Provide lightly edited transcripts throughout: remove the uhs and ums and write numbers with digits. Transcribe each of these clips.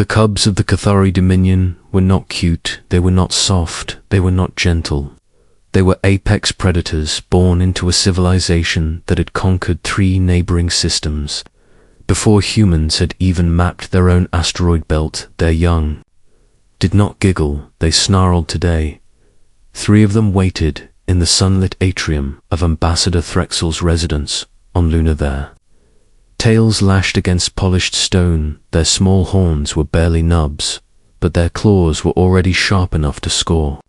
The cubs of the Cathari Dominion were not cute, they were not soft, they were not gentle. They were apex predators born into a civilization that had conquered 3 neighboring systems. Before humans had even mapped their own asteroid belt, their young did not giggle, they snarled today. 3 of them waited in the sunlit atrium of Ambassador Threxel's residence on Luna there. Tails lashed against polished stone, their small horns were barely nubs, but their claws were already sharp enough to score.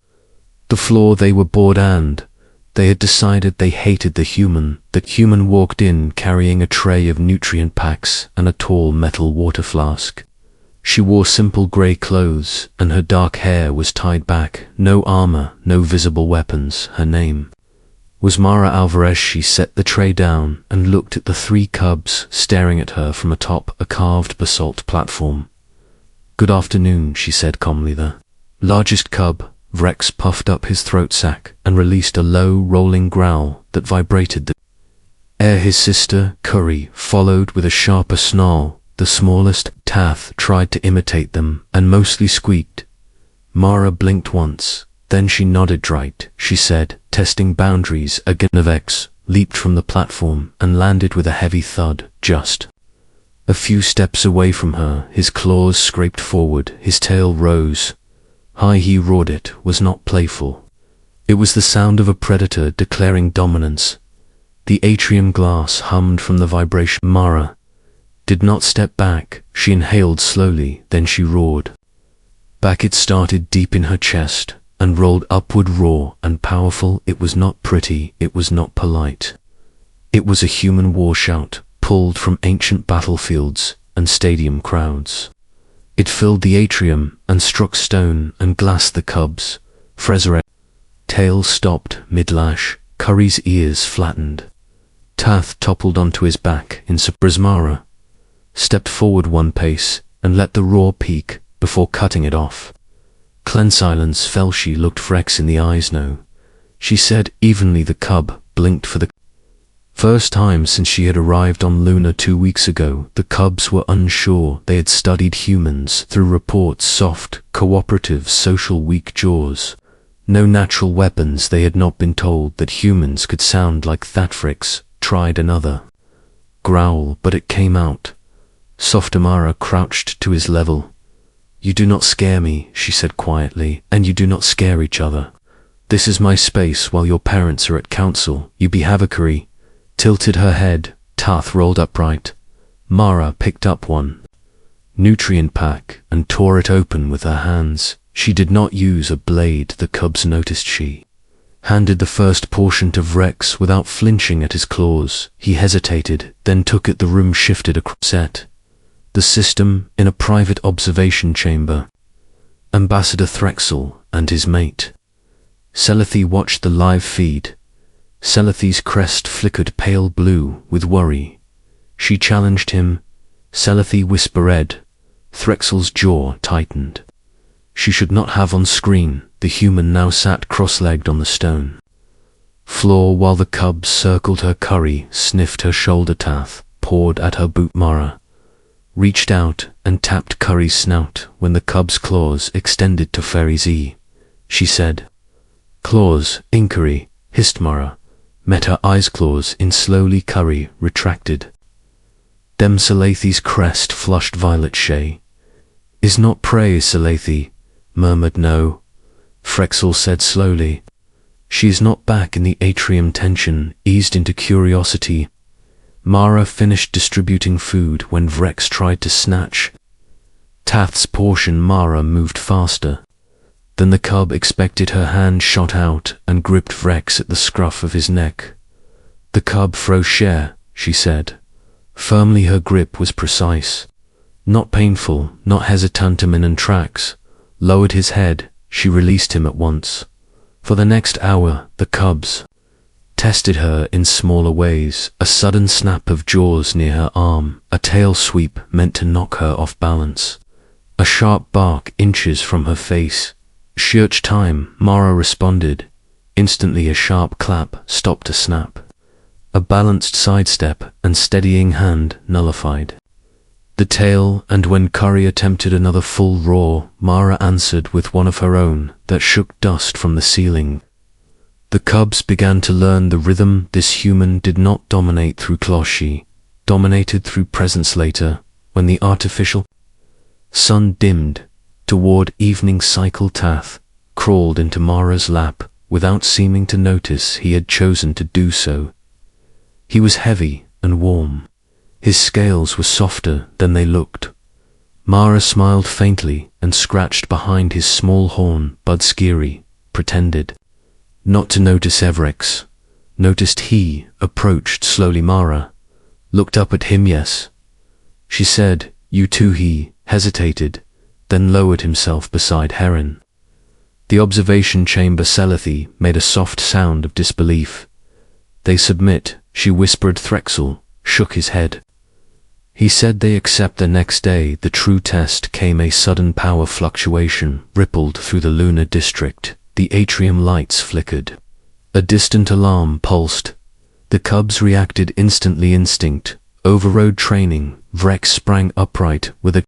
The floor they were bored and they had decided they hated the human. The human walked in carrying a tray of nutrient packs and a tall metal water flask. She wore simple grey clothes and her dark hair was tied back, no armor, no visible weapons. Her name was Mara Alvarez. She set the tray down and looked at the 3 cubs staring at her from atop a carved basalt platform. "Good afternoon," she said calmly. The largest cub, Vrex, puffed up his throat sac and released a low, rolling growl that vibrated the air. His sister, Curry, followed with a sharper snarl. The smallest, Tath, tried to imitate them and mostly squeaked. Mara blinked once, then she nodded. "Right," she said, testing boundaries again. Vex leaped from the platform and landed with a heavy thud just a few steps away from her. His claws scraped forward, his tail rose high. He roared. It was not playful. It was the sound of a predator declaring dominance. The atrium glass hummed from the vibration. Mara did not step back. She inhaled slowly, then she roared back. It started deep in her chest and rolled upward, raw and powerful. It was not pretty, it was not polite. It was a human war shout, pulled from ancient battlefields and stadium crowds. It filled the atrium and struck stone and glass. The cubs, Frezeret, tail stopped mid-lash, Curry's ears flattened. Tath toppled onto his back in surprise. Mara stepped forward 1 pace and let the roar peak before cutting it off. Silence fell. She looked Vrex in the eyes. "No," she said evenly. The cub blinked for the first time since she had arrived on Luna 2 weeks ago. The cubs were unsure. They had studied humans through reports, soft, cooperative, social, weak jaws. No natural weapons. They had not been told that humans could sound like that. Vrex tried another growl, but it came out soft. Mara crouched to his level. "You do not scare me," she said quietly, "and you do not scare each other. This is my space while your parents are at council. You behave." Curry tilted her head. Tath rolled upright. Mara picked up 1 nutrient pack and tore it open with her hands. She did not use a blade. The cubs noticed. She handed the first portion to Vrex without flinching at his claws. He hesitated, then took it. The room shifted across set. The system in a private observation chamber. Ambassador Threxel and his mate Selethy watched the live feed. Selethy's crest flickered pale blue with worry. She challenged him. Selethy whispered. Threxel's jaw tightened. She should not have on screen. The human now sat cross-legged on the stone floor while the cubs circled her. Curry sniffed her shoulder. Tath pawed at her boot. Mara reached out and tapped Curry's snout when the cub's claws extended to Fairy's E. She said, "Claws, inquiry," hissed Mara, met her eyes. Claws in slowly. Curry retracted. Dem Selethy's crest flushed violet. "Shay is not prey." Selethy murmured. "No," Frexel said slowly. "She is not back in the atrium." Tension eased into curiosity. Mara finished distributing food when Vrex tried to snatch Tath's portion. Mara moved faster than the cub expected. Her hand shot out and gripped Vrex at the scruff of his neck. "The cub froze." "Share," she said firmly. Her grip was precise, not painful, not hesitantum. And Trax lowered his head. She released him at once. For the next hour, the cubs tested her in smaller ways. A sudden snap of jaws near her arm, a tail sweep meant to knock her off balance, a sharp bark inches from her face. "Search time," Mara responded. Instantly a sharp clap stopped a snap. A balanced sidestep and steadying hand nullified. the tail, and when Curry attempted another full roar, Mara answered with one of her own that shook dust from the ceiling. The cubs began to learn the rhythm. This human did not dominate through claws, she dominated through presence. Later, when the artificial sun dimmed toward evening, cycle Tath crawled into Mara's lap without seeming to notice he had chosen to do so. He was heavy and warm. His scales were softer than they looked. Mara smiled faintly and scratched behind his small horn. Bud Skiri pretended not to notice. Evrex noticed. He approached slowly. Mara looked up at him. Yes, she said. You too? He hesitated, then lowered himself beside Heron. The observation chamber. Selethi made a soft sound of disbelief. They submit, she whispered. Threxel shook his head. He said they accept. The next day, the true test came. A sudden power fluctuation rippled through the lunar district. The atrium lights flickered. A distant alarm pulsed. The cubs reacted instantly. Instinct overrode training. Vrex sprang upright with a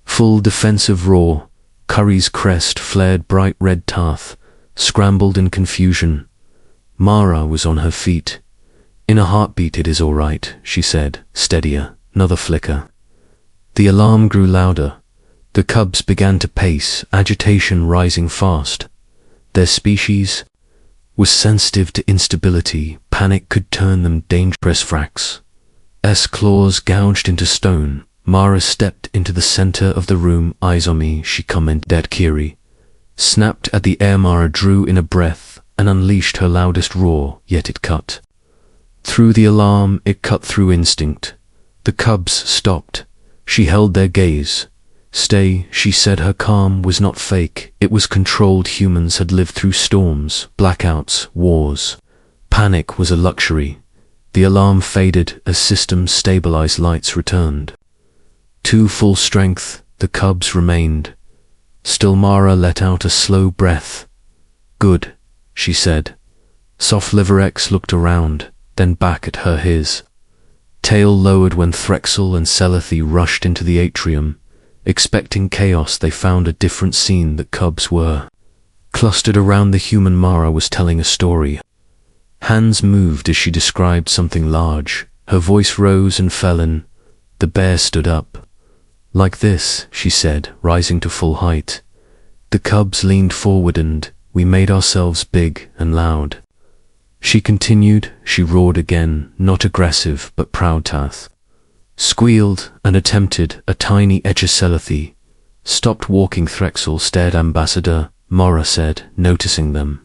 full defensive roar. Curry's crest flared bright red. Tath scrambled in confusion. Mara was on her feet. In a heartbeat. It is all right, she said, steadier. Another flicker. The alarm grew louder. The cubs began to pace, agitation rising fast. Their species was sensitive to instability. Panic could turn them dangerous. Vrax's claws gouged into stone. Mara stepped into the center of the room. Eyes on me, she commented. Dead Kiri snapped at the air. Mara drew in a breath and unleashed her loudest roar, yet it cut through the alarm. It cut through instinct. The cubs stopped. She held their gaze. Stay, she said. Her calm was not fake. It was controlled. Humans had lived through storms, blackouts, wars. Panic was a luxury. The alarm faded as systems stabilized. Lights returned to full strength. The cubs remained still. Mara let out a slow breath. Good, she said. Soft. Liverex looked around, then back at her. His tail lowered when Threxel and Selethi rushed into the atrium. Expecting chaos, they found a different scene. The cubs were clustered around the human. Mara was telling a story. Hands moved as she described something large. Her voice rose and fell. And the bear stood up. Like this, she said, rising to full height. The cubs leaned forward and we made ourselves big and loud. She continued. She roared again, not aggressive but proud. Tath squealed and attempted a tiny edge. Selethi stopped walking. Threxel stared. Ambassador, Mara said, noticing them.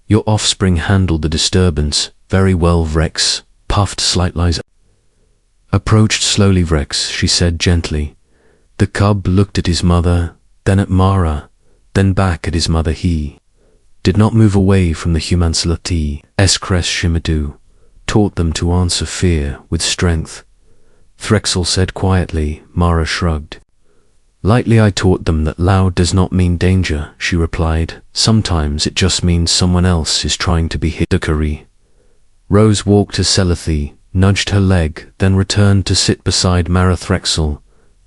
Your offspring handled the disturbance very well. Vrex puffed. Slightly approached slowly. Vrex, she said gently. The cub looked at his mother, then at Mara, then back at his mother. He did not move away from the human-centric. Crest Shimidu taught them to answer fear with strength. Threxel said quietly. Mara shrugged. Lightly. I taught them that loud does not mean danger, she replied. Sometimes it just means someone else is trying to be hit. Dakari Rose walked to Selethi, nudged her leg, then returned to sit beside Mara. Threxel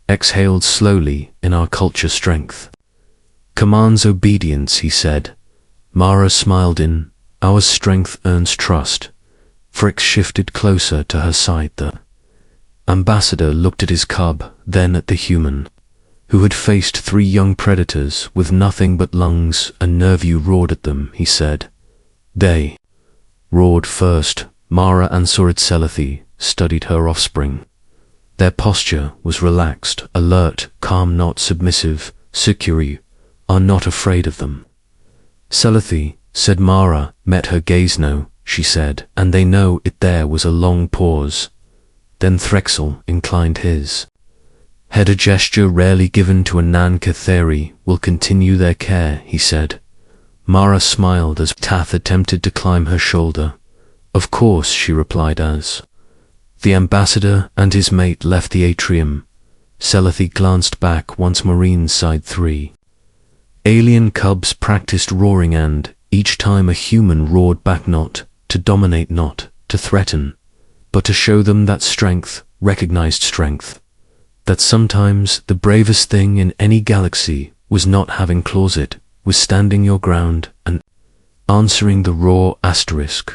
exhaled slowly. In our culture, strength commands obedience, he said. Mara smiled. In our strength earns trust. Frix shifted closer to her side. The ambassador looked at his cub, then at the human, who had faced 3 young predators with nothing but lungs and nerve. You roared at them, he said. They roared first. Mara answered. Selethi studied her offspring. Their posture was relaxed, alert, calm, not submissive. Sikuri are not afraid of them. Selethi, said Mara, met her gaze. No, she said, and they know it. There was a long pause. Then Threxel inclined his head. A gesture rarely given to a Nan-Katheri. Will continue their care, he said. Mara smiled as Tath attempted to climb her shoulder. Of course, she replied as the ambassador and his mate left the atrium. Selethi glanced back once. Marines side 3. Alien cubs practiced roaring, and each time a human roared back, not to dominate, not to threaten, but to show them that strength recognized strength. That sometimes the bravest thing in any galaxy was not having claws, it was standing your ground and answering the raw asterisk.